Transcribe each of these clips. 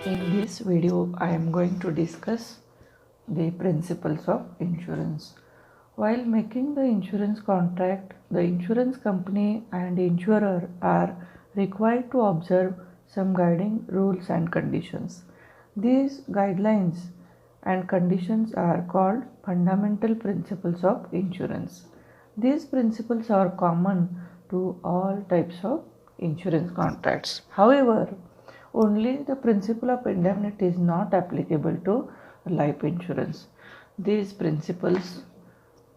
In this video, I am going to discuss the principles of insurance. While making the insurance contract, the insurance company and insurer are required to observe some guiding rules and conditions. These guidelines and conditions are called fundamental principles of insurance. These principles are common to all types of insurance contracts. However, only the principle of indemnity is not applicable to life insurance. These principles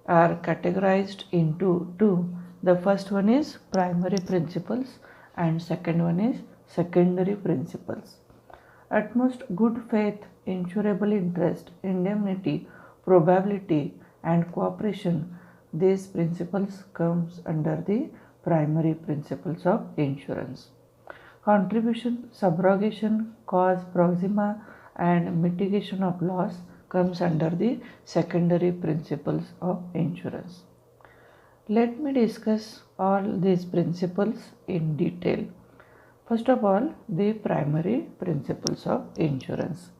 are categorized into two. The first one is primary principles and second one is secondary principles. Utmost good faith, insurable interest, indemnity, probability and cooperation. These principles comes under the primary principles of insurance. Contribution, subrogation, cause proxima and mitigation of loss comes under the secondary principles of insurance. Let me discuss all these principles in detail. First of all, the primary principles of insurance.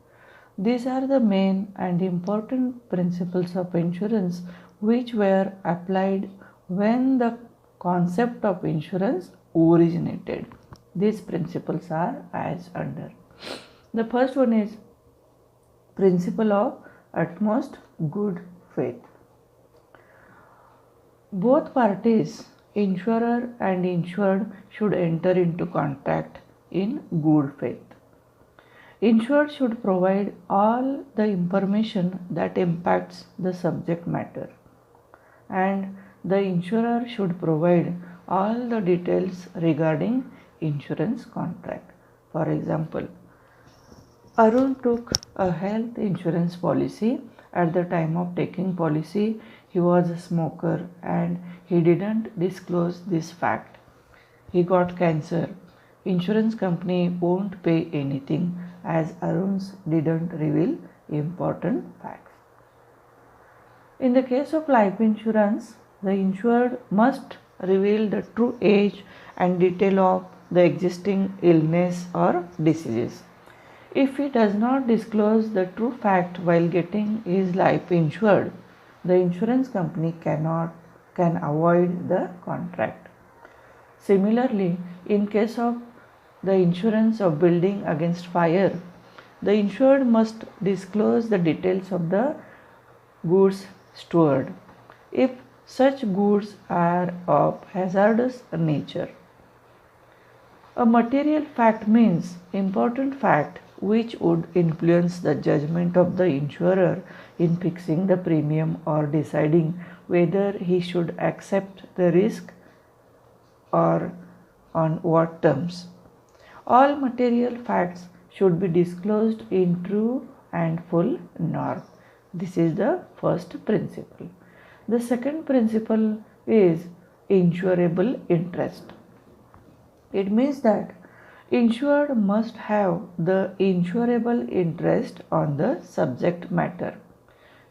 These are the main and important principles of insurance which were applied when the concept of insurance originated. These principles are as under. The first one is principle of utmost good faith. Both parties, insurer and insured, should enter into contract in good faith. Insured should provide all the information that impacts the subject matter, and the insurer should provide all the details regarding insurance contract. For example, Arun took a health insurance policy. At the time of taking policy, he was a smoker and he didn't disclose this fact. He got cancer. Insurance company won't pay anything as Arun's didn't reveal important facts. In the case of life insurance, the insured must reveal the true age and detail of the existing illness or diseases. If he does not disclose the true fact while getting his life insured, the insurance company can avoid the contract. Similarly, in case of the insurance of building against fire, the insured must disclose the details of the goods stored if such goods are of hazardous nature. A material fact means important fact which would influence the judgment of the insurer in fixing the premium or deciding whether he should accept the risk or on what terms. All material facts should be disclosed in true and full norm. This is the first principle. The second principle is insurable interest. It means that insured must have the insurable interest on the subject matter.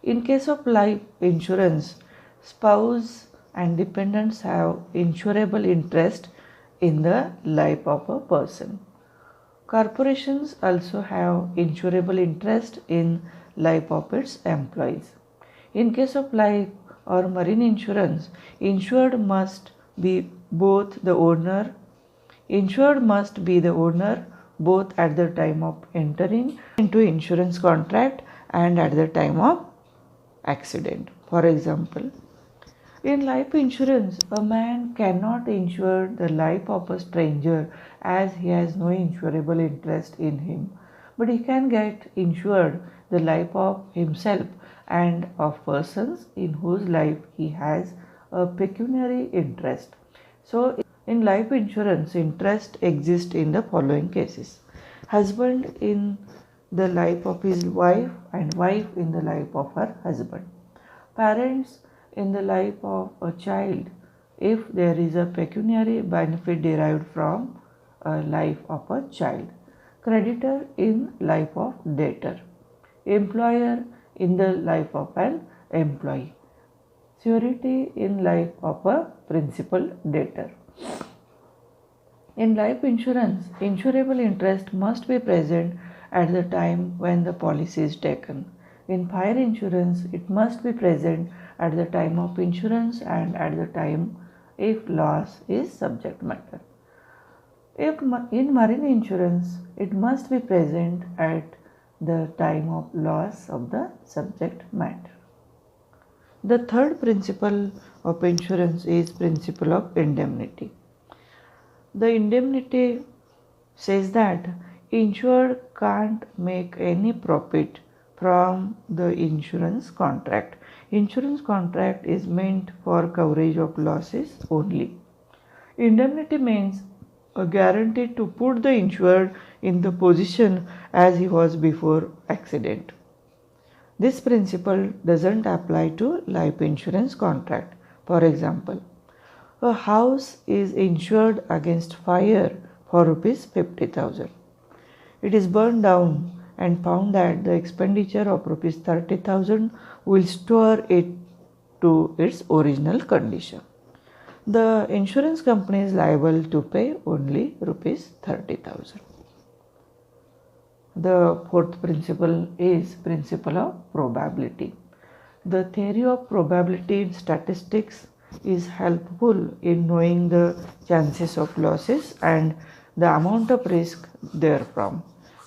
In case of life insurance, spouse and dependents have insurable interest in the life of a person. Corporations also have insurable interest in life of its employees. In case of life or marine insurance, insured must be the owner both at the time of entering into insurance contract and at the time of accident. For example, in life insurance, a man cannot insure the life of a stranger as he has no insurable interest in him, but he can get insured the life of himself and of persons in whose life he has a pecuniary interest. So, in life insurance, interest exists in the following cases: husband in the life of his wife and wife in the life of her husband, parents in the life of a child if there is a pecuniary benefit derived from a life of a child, creditor in life of debtor, employer in the life of an employee, surety in life of a principal debtor. In life insurance, insurable interest must be present at the time when the policy is taken. In fire insurance, it must be present at the time of insurance and at the time if loss is subject matter. In marine insurance, it must be present at the time of loss of the subject matter. The third principle of insurance is principle of indemnity. The indemnity says that insured can't make any profit from the insurance contract. Insurance contract is meant for coverage of losses only. Indemnity means a guarantee to put the insured in the position as he was before accident. This principle doesn't apply to life insurance contract. For example, a house is insured against fire for rupees 50,000. It is burned down and found that the expenditure of rupees 30,000 will restore it to its original condition. The insurance company is liable to pay only rupees 30,000. The fourth principle is principle of probability. The theory of probability in statistics is helpful in knowing the chances of losses and the amount of risk therefrom.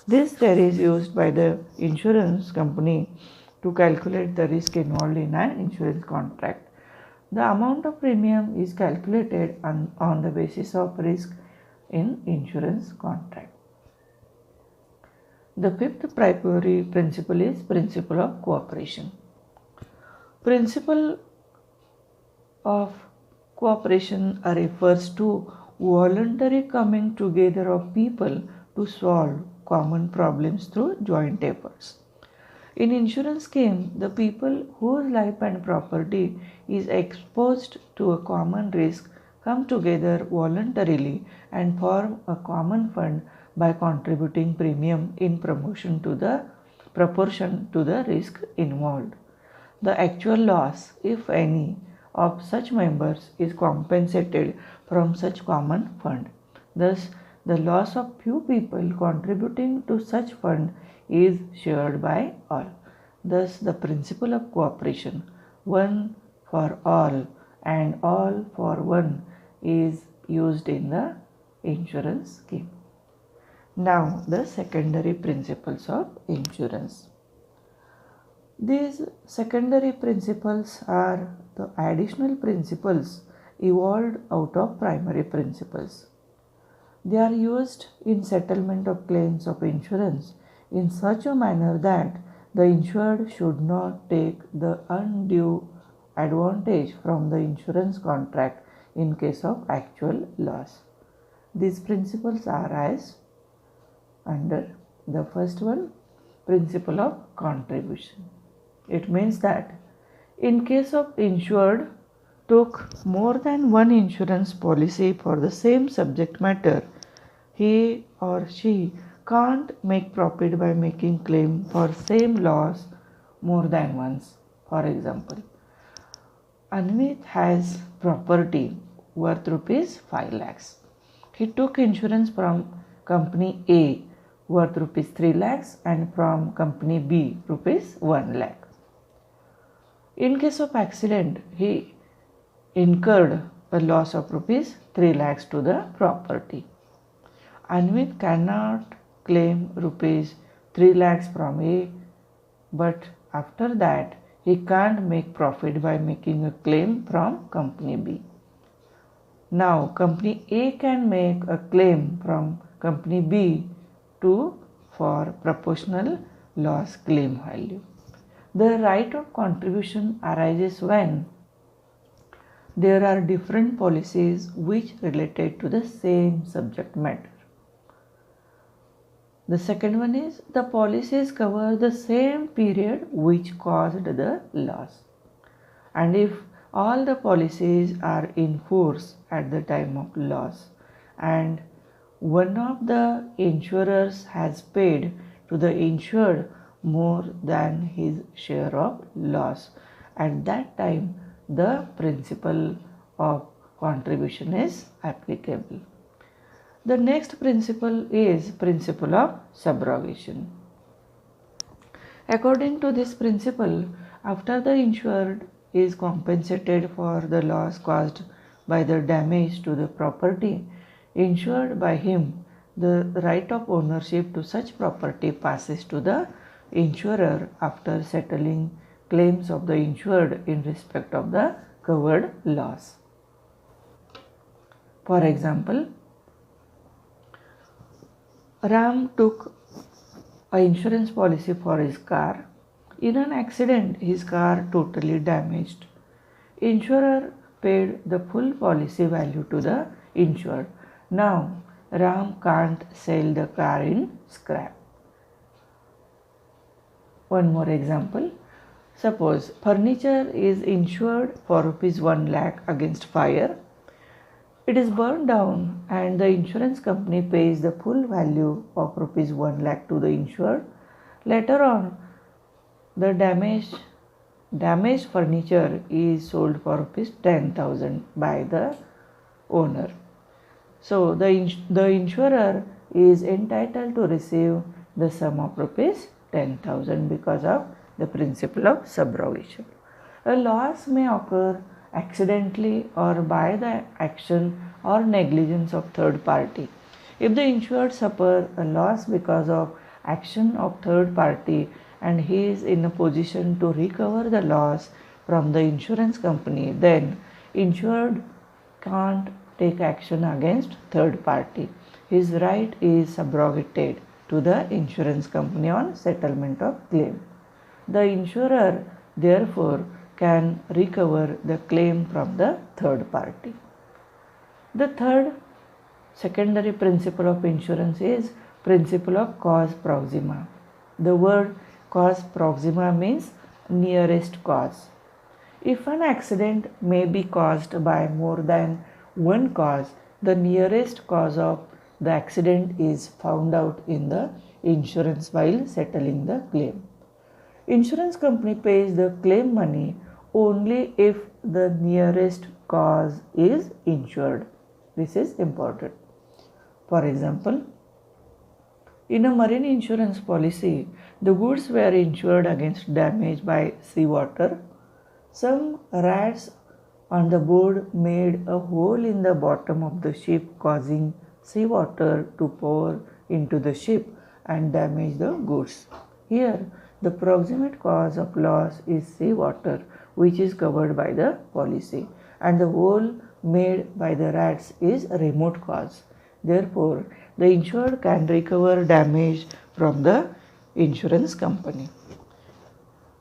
This theory is used by the insurance company to calculate the risk involved in an insurance contract. The amount of premium is calculated on the basis of risk in insurance contract. The fifth primary principle is principle of cooperation. Principle of cooperation refers to voluntary coming together of people to solve common problems through joint efforts. In insurance scheme, the people whose life and property is exposed to a common risk come together voluntarily and form a common fund by contributing premium in proportion to the risk involved. The actual loss, if any, of such members is compensated from such common fund. Thus, the loss of few people contributing to such fund is shared by all. Thus, the principle of cooperation, one for all and all for one, is used in the insurance scheme. Now, the secondary principles of insurance. These secondary principles are the additional principles evolved out of primary principles. They are used in settlement of claims of insurance in such a manner that the insured should not take the undue advantage from the insurance contract in case of actual loss. These principles are as under the first one, principle of contribution. It means that in case of insured took more than one insurance policy for the same subject matter, he or she can't make profit by making claim for same loss more than once. For example, Anvit has property worth rupees 5 lakhs. He took insurance from company A worth rupees 3 lakhs and from company B rupees 1 lakh. In case of accident, he incurred a loss of rupees 3 lakhs to the property. Anvit cannot claim rupees 3 lakhs from A, but after that he can't make profit by making a claim from company B. Now company A can make a claim from company B for proportional loss claim value. The right of contribution arises when there are different policies which related to the same subject matter. The second one is the policies cover the same period which caused the loss. And if all the policies are in force at the time of loss and one of the insurers has paid to the insured more than his share of loss, at that time the principle of contribution is applicable. The next principle is principle of subrogation. According to this principle, after the insured is compensated for the loss caused by the damage to the property insured by him, the right of ownership to such property passes to the insurer after settling claims of the insured in respect of the covered loss. For example, Ram took an insurance policy for his car. In an accident, his car totally damaged. Insurer paid the full policy value to the insured. Now, Ram can't sell the car in scrap. One more example. Suppose furniture is insured for rupees 1 lakh against fire. It is burned down and the insurance company pays the full value of rupees 1 lakh to the insured. Later on, the damaged furniture is sold for rupees 10,000 by the owner. So the insurer is entitled to receive the sum of rupees 10,000 because of the principle of subrogation. A loss may occur accidentally or by the action or negligence of third party. If the insured suffer a loss because of action of third party and he is in a position to recover the loss from the insurance company, then insured can't take action against third party. His right is subrogated to the insurance company on settlement of claim. The insurer therefore can recover the claim from the third party. The third secondary principle of insurance is principle of cause proxima. The word cause proxima means nearest cause. If an accident may be caused by more than one cause, the nearest cause of the accident is found out in the insurance while settling the claim. Insurance company pays the claim money only if the nearest cause is insured. This is important. For example, in a marine insurance policy, the goods were insured against damage by seawater. Some rats on the board made a hole in the bottom of the ship, causing seawater to pour into the ship and damage the goods. Here, the proximate cause of loss is seawater, which is covered by the policy, and the hole made by the rats is a remote cause. Therefore, the insured can recover damage from the insurance company.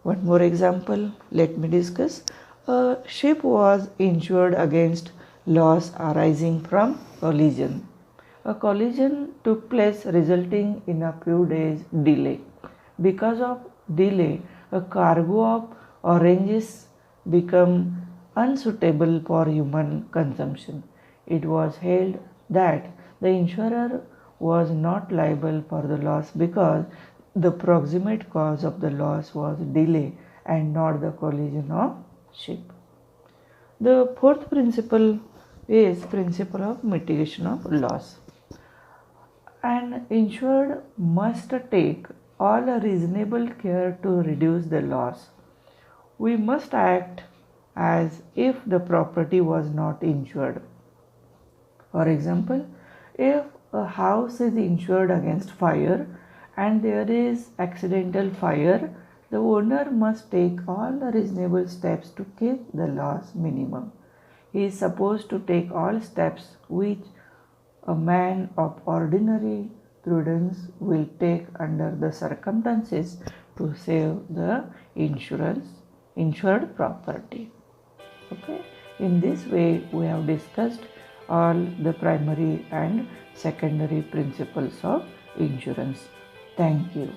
One more example, let me discuss. A ship was insured against loss arising from collision. A collision took place resulting in a few days delay. Because of delay, a cargo of oranges became unsuitable for human consumption. It was held that the insurer was not liable for the loss because the proximate cause of the loss was delay and not the collision of ship. The fourth principle is principle of mitigation of loss. An insured must take all reasonable care to reduce the loss. We must act as if the property was not insured. For example, if a house is insured against fire and there is accidental fire, the owner must take all the reasonable steps to keep the loss minimum. He is supposed to take all steps which a man of ordinary prudence will take under the circumstances to save the insured property. Okay. In this way, we have discussed all the primary and secondary principles of insurance. Thank you.